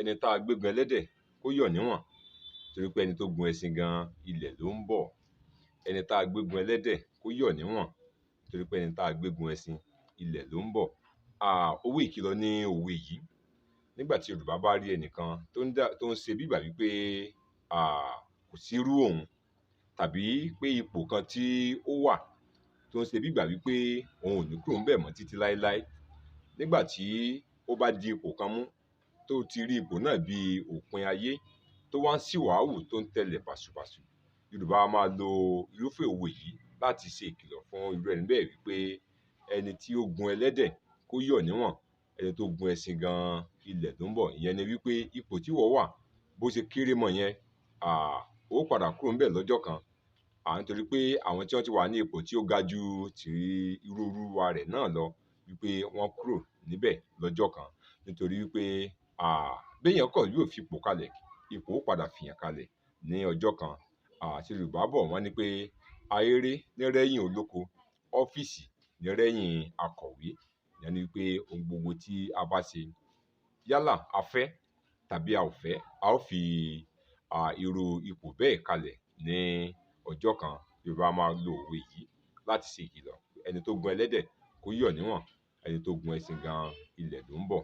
ẹni tá a gbégun ẹlẹ́dẹ̀ kó yọ̀ níwọ̀n, torí pé ẹni tó gun ẹṣin gan ilẹ̀ ló ń bọ̀. Ẹni tá a gbégun ẹlẹ́dẹ̀ kó yọ̀ níwọ̀n, torí pé ẹni tá a gbégun ẹṣin ilẹ̀ ló ń bọ̀. Òwe ìkìlọ̀ ni òwe yìí. Nígbà tí Yorùbá bá rí ẹnìkan tó ń ṣe bí ìgbà wípé kò sí irú òun, tàbí pé ipò kan tí ó wà tó ń ṣe bí ìgbà wípé òun ò ní kúrò ńbẹ̀ mọ́ títí láéláé. Nígbà tí ó bá di ipò kan mú tó ti rí ipò náà bí òpin ayé, tó wá ń ṣìwàhù tó ń tẹ̀lẹ̀ bàṣubàṣu, Yorùbá a máa lo irúfẹ́ òwe yìí láti ṣe ìkìlọ̀ fún irú ẹni bẹ́ẹ̀ wípé ẹni tí ó gun ẹlẹ́dẹ̀ kó yọ̀ níwọ̀n, ẹni tó gun ẹṣin gan ilẹ̀ ló ń bọ̀. Ìyẹn ni wípé ipò tí wọ́n wà bó ṣe kéré mọ́ yẹn, ó padà kúrò ńbẹ̀ lọ́jọ́ kan. Nítorí pé àwọn tí wọ́n ti wà ní ipò tí ó ga ju ti irú olúwa rẹ̀ náà lọ, wípé wọ́n kúrò níbẹ̀ lọ́jọ́ kan. Nítorí wípé béèyàn kọ̀ yóò fi ipò kalẹ̀, ipò ó padà fìyàn kalẹ̀ ní ọjọ́ kan. Àti Yorùbá bọ̀ wọ́n ní pé ahéré ní rẹ́yìn olóko, ọ́fíìsì ní rẹ́yìn akọ̀wé. Ìyẹn ni wípé ohun gbogbo tí a bá ṣe, yálà a fẹ́ tàbí a ò fẹ́, a ó fi irú ipò bẹ́ẹ̀ kalẹ̀ ní ọjọ́ kan. Yorùbá máa lo òwe yìí láti ṣe ìkìlọ̀. Ẹni tó gun ẹlẹ́dẹ̀ kó yọ̀ níwọ̀n, ẹni tó gun ẹṣin gan ilẹ̀ ló ń bọ̀.